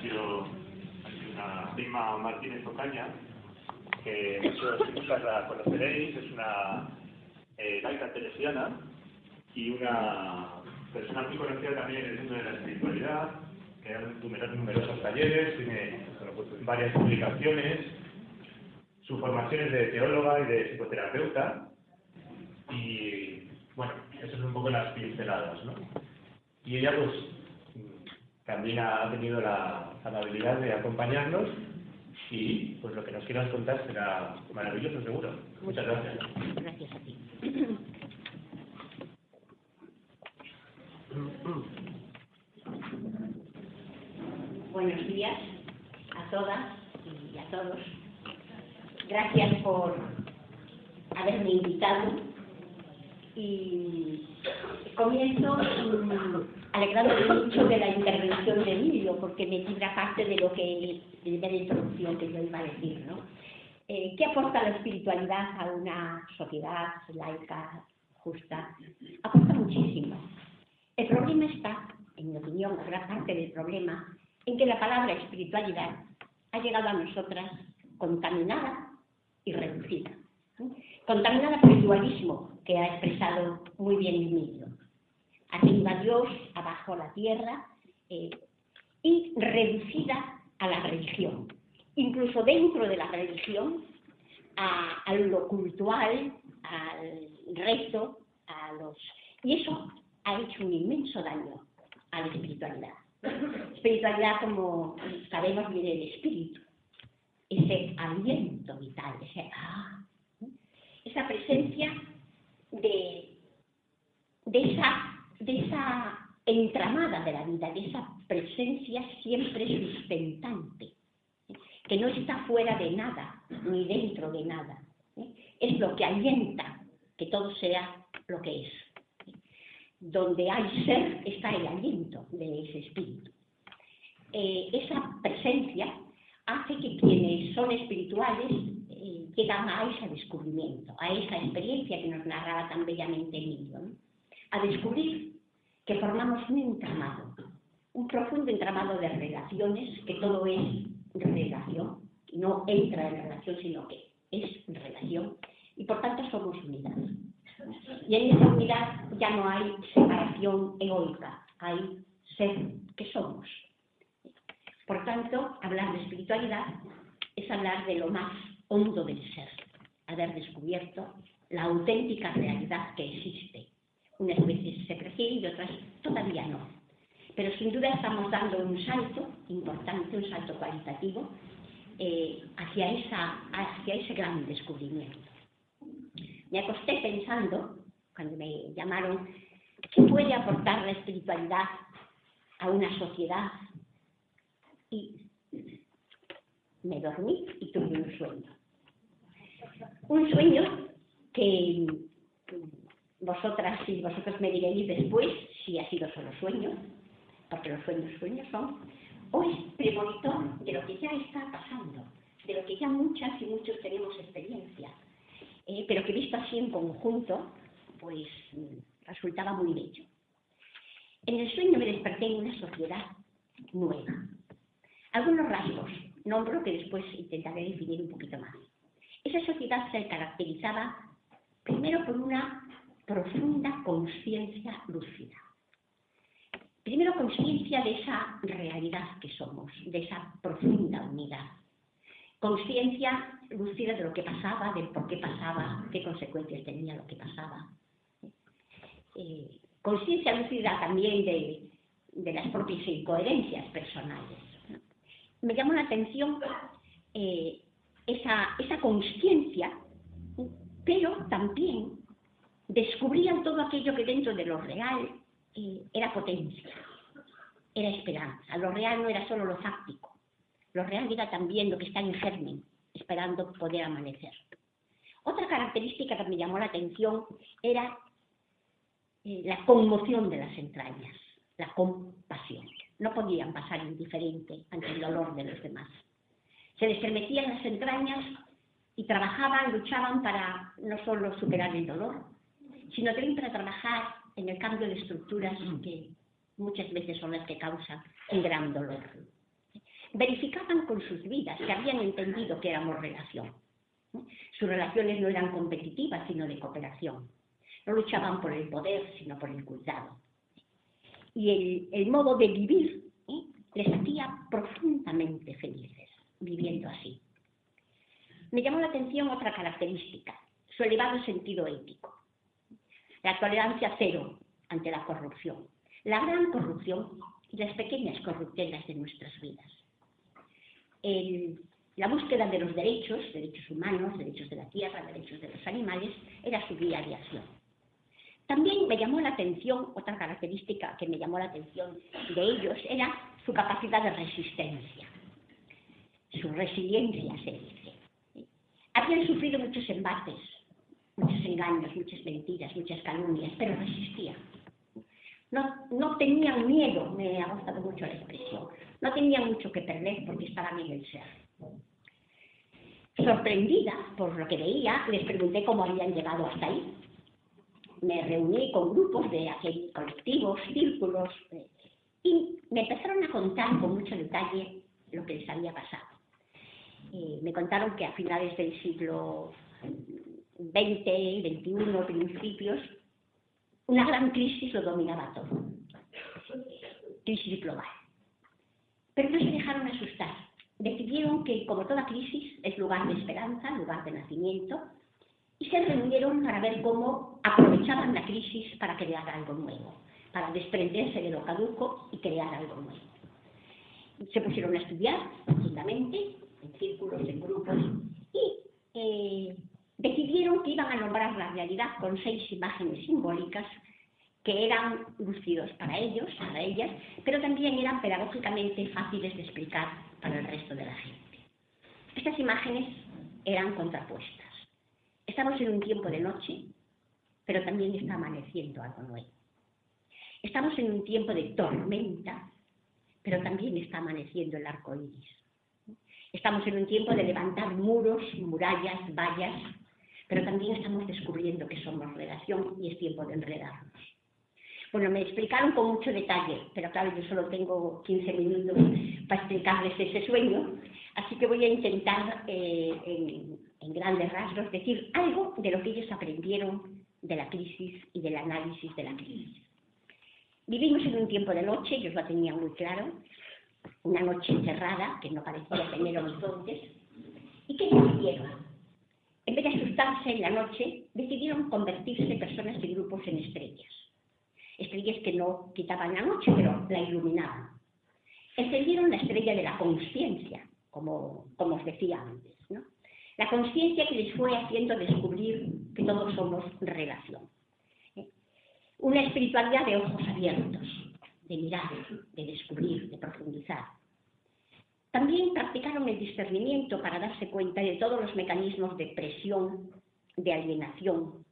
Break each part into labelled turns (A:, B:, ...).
A: sido una prima Martínez Ocaña, que muchos la conoceréis, es una laica teresiana y una persona muy conocida también en el mundo de la espiritualidad, que ha numerosos talleres, tiene varias publicaciones, su formación es de teóloga y de psicoterapeuta, y bueno, eso son un poco las pinceladas, ¿no? Y ella pues también ha tenido la amabilidad de acompañarnos y pues lo que nos quieras contar será maravilloso seguro. Muchas gracias.
B: Gracias a ti. Buenos días a todas y a todos. Gracias por haberme invitado y comienzo alegrándome mucho de la intervención de Emilio, porque me libra parte de lo que de la introducción que yo iba a decir, ¿no? ¿Qué aporta la espiritualidad a una sociedad laica, justa? Aporta muchísimo. El problema está, en mi opinión, la gran parte del problema, en que la palabra espiritualidad ha llegado a nosotras contaminada y reducida. Contaminada por el dualismo que ha expresado muy bien Emilio. Arriba Dios, abajo la tierra, y reducida a la religión. Incluso dentro de la religión, a lo cultural, al rezo, y eso ha hecho un inmenso daño a la espiritualidad. Espiritualidad, como sabemos, viene del espíritu, ese aliento vital, esa presencia de esa entramada de la vida, de esa presencia siempre sustentante, que no está fuera de nada, ni dentro de nada. Es lo que alienta que todo sea lo que es. Donde hay ser está el aliento de ese espíritu. Esa presencia hace que quienes son espirituales llegan a ese descubrimiento, a esa experiencia que nos narraba tan bellamente Emilio, ¿no? A descubrir que formamos un entramado, un profundo entramado de relaciones, que todo es relación, no entra en relación, sino que es relación, y por tanto somos unidad. Y en esa unidad ya no hay separación egoica, hay ser que somos. Por tanto, hablar de espiritualidad es hablar de lo más hondo del ser, haber descubierto la auténtica realidad que existe. Unas veces se percibe y otras todavía no. Pero sin duda estamos dando un salto importante, un salto cualitativo hacia ese gran descubrimiento. Me acosté pensando, cuando me llamaron, ¿qué puede aportar la espiritualidad a una sociedad? Y me dormí y tuve un sueño. Un sueño que vosotras y vosotros me diréis después si ha sido solo sueño, porque los sueños son, o es premonitor de lo que ya está pasando, de lo que ya muchas y muchos tenemos experiencia, pero que visto así en conjunto, pues resultaba muy bello. En el sueño me desperté en una sociedad nueva. Algunos rasgos, nombro que después intentaré definir un poquito más. Esa sociedad se caracterizaba primero por una profunda conciencia lúcida. Primero conciencia de esa realidad que somos, de esa profunda unidad. Conciencia lúcida de lo que pasaba, del por qué pasaba, qué consecuencias tenía lo que pasaba. Conciencia lúcida también de las propias incoherencias personales. Me llamó la atención esa conciencia, pero también descubrían todo aquello que dentro de lo real era potencia, era esperanza. Lo real no era solo lo fáctico, lo real era también lo que está en germen, esperando poder amanecer. Otra característica que me llamó la atención era la conmoción de las entrañas, la compasión. No podían pasar indiferente ante el dolor de los demás. Se les estremecían las entrañas y trabajaban, luchaban para no solo superar el dolor, sino también para trabajar en el cambio de estructuras que muchas veces son las que causan un gran dolor. verificaban con sus vidas que habían entendido que éramos relación. Sus relaciones no eran competitivas, sino de cooperación. No luchaban por el poder, sino por el cuidado. Y el modo de vivir les hacía profundamente felices, viviendo así. Me llamó la atención otra característica, su elevado sentido ético. La tolerancia cero ante la corrupción, la gran corrupción y las pequeñas corruptelas de nuestras vidas. La búsqueda de los derechos humanos, derechos de la tierra, derechos de los animales, era su guía de acción. También me llamó la atención, otra característica que me llamó la atención de ellos era su capacidad de resistencia, su resiliencia, se dice. Habían sufrido muchos embates, muchos engaños, muchas mentiras, muchas calumnias, pero resistían. No tenían miedo, me ha gustado mucho la expresión, no tenían mucho que perder porque estaban en el ser. Sorprendida por lo que veía, les pregunté cómo habían llegado hasta ahí. Me reuní con grupos de colectivos, círculos, y me empezaron a contar con mucho detalle lo que les había pasado. Me contaron que a finales del siglo XX, XXI, principios, una gran crisis lo dominaba todo. Crisis global. Pero no se dejaron asustar. Decidieron que, como toda crisis, es lugar de esperanza, lugar de nacimiento, y se reunieron para ver cómo aprovechaban la crisis para crear algo nuevo, para desprenderse de lo caduco y crear algo nuevo. Se pusieron a estudiar profundamente, en círculos, en grupos, y decidieron que iban a nombrar la realidad con 6 imágenes simbólicas que eran lúcidos para ellos, para ellas, pero también eran pedagógicamente fáciles de explicar para el resto de la gente. Estas imágenes eran contrapuestas. Estamos en un tiempo de noche, pero también está amaneciendo algo nuevo. Estamos en un tiempo de tormenta, pero también está amaneciendo el arco iris. Estamos en un tiempo de levantar muros, murallas, vallas, pero también estamos descubriendo que somos relación y es tiempo de enredarnos. Bueno, me explicaron con mucho detalle, pero claro, yo solo tengo 15 minutos para explicarles ese sueño, así que voy a intentar en grandes rasgos decir algo de lo que ellos aprendieron de la crisis y del análisis de la crisis. Vivimos en un tiempo de noche, ellos lo tenían muy claro, una noche encerrada que no parecía tener horizontes. ¿Y qué decidieron? En vez de asustarse en la noche, decidieron convertirse personas y grupos en estrellas. Estrellas que no quitaban la noche, pero la iluminaban. Encendieron la estrella de la consciencia, como os decía antes, ¿no? La consciencia que les fue haciendo descubrir que todos somos relación. Una espiritualidad de ojos abiertos, de mirar, de descubrir, de profundizar. También practicaron el discernimiento para darse cuenta de todos los mecanismos de presión, de alienación,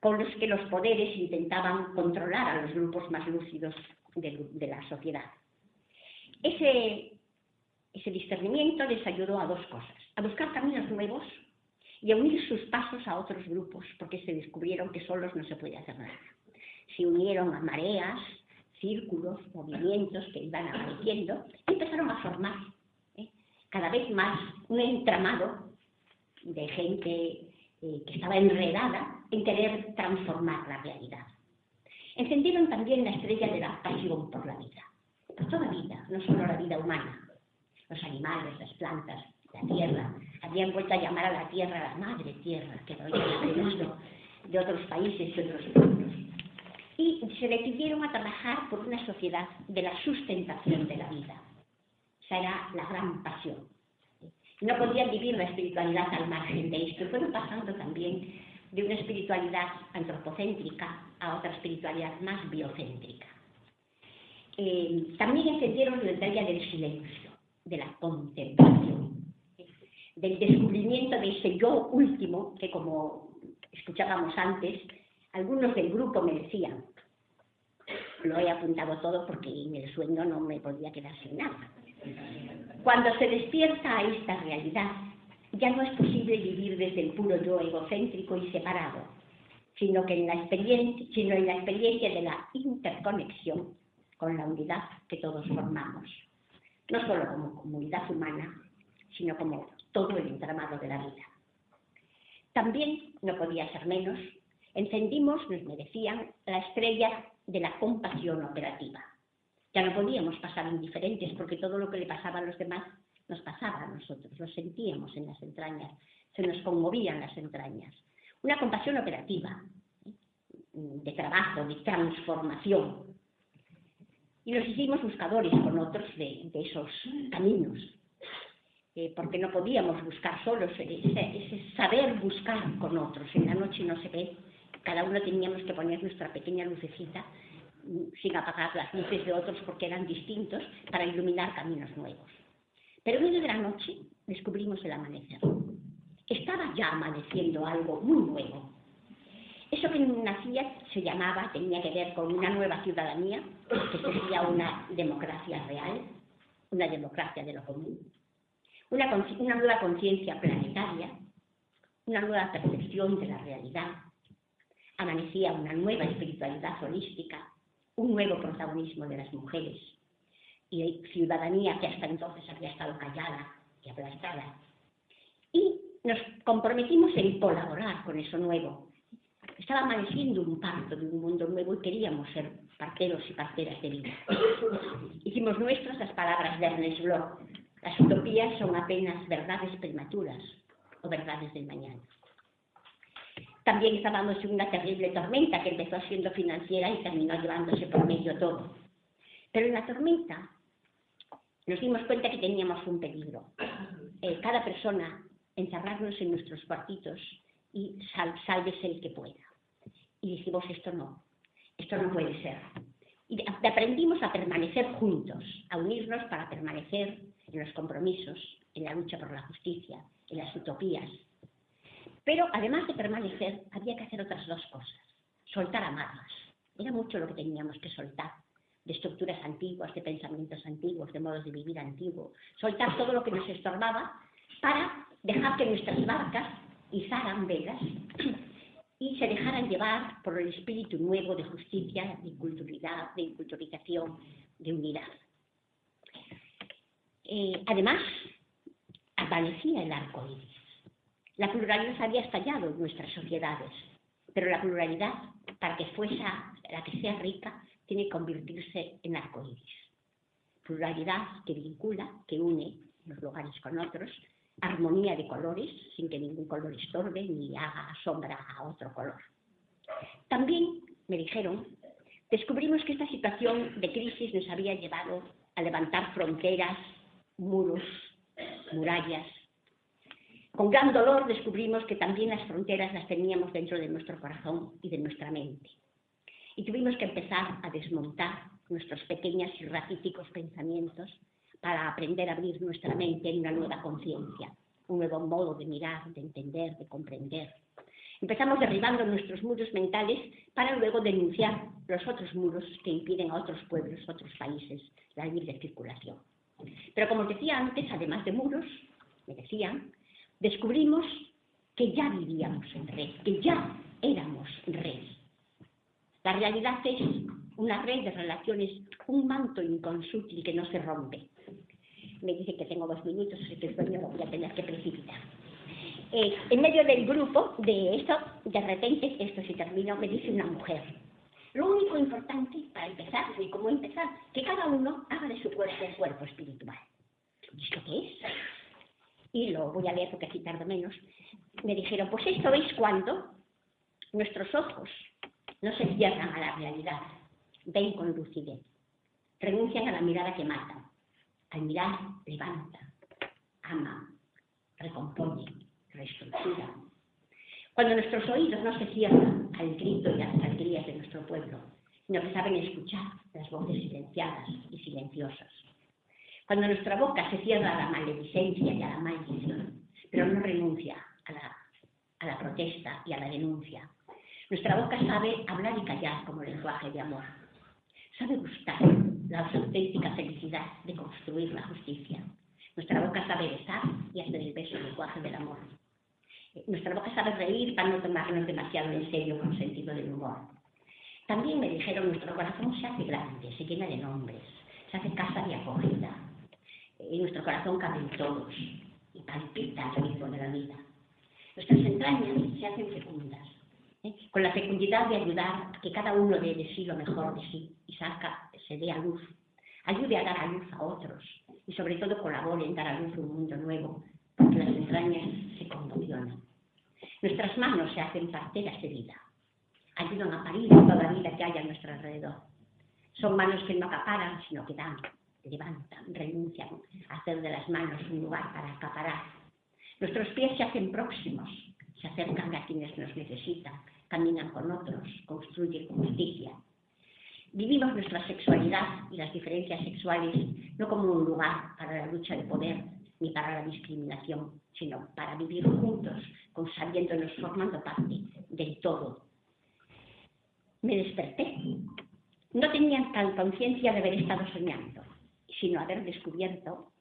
B: con los que los poderes intentaban controlar a los grupos más lúcidos de la sociedad. Ese discernimiento les ayudó a 2 cosas, a buscar caminos nuevos y a unir sus pasos a otros grupos, porque se descubrieron que solos no se puede hacer nada. Se unieron a mareas, círculos, movimientos que iban apareciendo y empezaron a formar cada vez más un entramado de gente que estaba enredada en querer transformar la realidad. Encendieron también la estrella de la pasión por la vida, por toda vida, no solo la vida humana. Los animales, las plantas, la tierra, habían vuelto a llamar a la tierra la madre tierra, que lo habían aprendido de otros países y otros pueblos. Y se decidieron a trabajar por una sociedad de la sustentación de la vida. Esa era la gran pasión. No podían vivir la espiritualidad al margen de esto. Fueron pasando también de una espiritualidad antropocéntrica a otra espiritualidad más biocéntrica. También encendieron la estrella del silencio, de la contemplación, del descubrimiento de ese yo último que, como escuchábamos antes, algunos del grupo me decían, lo he apuntado todo porque en el sueño no me podía quedar sin nada. Cuando se despierta a esta realidad, ya no es posible vivir desde el puro yo egocéntrico y separado, sino en la experiencia de la interconexión con la unidad que todos formamos. no solo como comunidad humana, sino como todo el entramado de la vida. También, no podía ser menos, encendimos, nos decían, la estrella de la compasión operativa. Ya no podíamos pasar indiferentes porque todo lo que le pasaba a los demás nos pasaba a nosotros, lo sentíamos en las entrañas, se nos conmovían las entrañas. Una compasión operativa, de trabajo, de transformación. Y nos hicimos buscadores con otros de esos caminos, porque no podíamos buscar solos, ese saber buscar con otros. En la noche no se ve, cada uno teníamos que poner nuestra pequeña lucecita sin apagar las luces de otros porque eran distintos para iluminar caminos nuevos. Pero en medio de la noche descubrimos el amanecer. Estaba ya amaneciendo algo muy nuevo. Eso que nacía tenía que ver con una nueva ciudadanía, que sería una democracia real, una democracia de lo común, una nueva conciencia planetaria, una nueva percepción de la realidad. Amanecía una nueva espiritualidad holística, un nuevo protagonismo de las mujeres y ciudadanía que hasta entonces había estado callada y aplastada. Y nos comprometimos en colaborar con eso nuevo. Estaba amaneciendo un parto de un mundo nuevo y queríamos ser parteros y parteras de vida. Hicimos nuestras las palabras de Ernest Bloch: las utopías son apenas verdades prematuras o verdades del mañana. También estábamos en una terrible tormenta que empezó siendo financiera y terminó llevándose por medio todo. Pero en la tormenta nos dimos cuenta que teníamos un peligro. Cada persona, encerrarnos en nuestros cuartitos y sálvese el que pueda. Y dijimos, esto no puede ser. Y aprendimos a permanecer juntos, a unirnos para permanecer en los compromisos, en la lucha por la justicia, en las utopías. Pero además de permanecer, había que hacer otras dos cosas. Soltar amarras. Era mucho lo que teníamos que soltar, de estructuras antiguas, de pensamientos antiguos, de modos de vivir antiguos. Soltar todo lo que nos estorbaba para dejar que nuestras barcas izaran velas y se dejaran llevar por el espíritu nuevo de justicia, de culturalidad, de inculturización, de unidad. Además, aparecía el arco iris. La pluralidad había estallado en nuestras sociedades, pero la pluralidad, para que la que sea rica, tiene que convertirse en arco iris. Pluralidad que vincula, que une los lugares con otros, armonía de colores, sin que ningún color estorbe ni haga sombra a otro color. También, me dijeron, descubrimos que esta situación de crisis nos había llevado a levantar fronteras, muros, murallas. Con gran dolor descubrimos que también las fronteras las teníamos dentro de nuestro corazón y de nuestra mente. Y tuvimos que empezar a desmontar nuestros pequeños y raquíticos pensamientos para aprender a abrir nuestra mente en una nueva conciencia, un nuevo modo de mirar, de entender, de comprender. Empezamos derribando nuestros muros mentales para luego denunciar los otros muros que impiden a otros pueblos, otros países, la libre circulación. Pero como os decía antes, además de muros, me decían, descubrimos que ya vivíamos en red, que ya éramos red. La realidad es una red de relaciones, un manto inconsútil que no se rompe. Me dice que tengo 2 minutos, así que el sueño lo voy a tener que precipitar. En medio del grupo de esto, de repente, esto se terminó, me dice una mujer. Lo único importante para empezar, y cómo empezar, que cada uno haga de su cuerpo un cuerpo espiritual. ¿Y esto qué es? Y lo voy a leer porque aquí tardo menos. Me dijeron, pues esto es cuando nuestros ojos no se cierran a la realidad, ven con lucidez, renuncian a la mirada que mata, al mirar levanta, ama, recompone, reestructura. Cuando nuestros oídos no se cierran al grito y a las alegrías de nuestro pueblo, sino que saben escuchar las voces silenciadas y silenciosas. Cuando nuestra boca se cierra a la maledicencia y a la maldición, pero no renuncia a la protesta y a la denuncia. Nuestra boca sabe hablar y callar como lenguaje de amor. Sabe buscar la auténtica felicidad de construir la justicia. Nuestra boca sabe besar y hacer el beso el lenguaje del amor. Nuestra boca sabe reír para no tomarnos demasiado en serio con sentido del humor. También me dijeron, nuestro corazón se hace grande, se llena de nombres, se hace casa de acogida. En nuestro corazón caben todos y palpita el ritmo de la vida. Nuestras entrañas se hacen fecundas, con la fecundidad de ayudar a que cada uno dé de sí lo mejor de sí y se dé a luz, ayude a dar a luz a otros y sobre todo colabore en dar a luz un mundo nuevo, porque las entrañas se conmocionan. Nuestras manos se hacen parteras de vida, ayudan a parir toda la vida que hay a nuestro alrededor. Son manos que no acaparan, sino que dan, levantan, renuncian a hacer de las manos un lugar para acaparar. Nuestros pies se hacen próximos, se acercan a quienes nos necesitan, caminan con otros, construyen justicia. Vivimos nuestra sexualidad y las diferencias sexuales no como un lugar para la lucha de poder ni para la discriminación, sino para vivir juntos, sabiéndonos formando parte del todo. Me desperté. No tenía tal conciencia de haber estado soñando, sino haber descubierto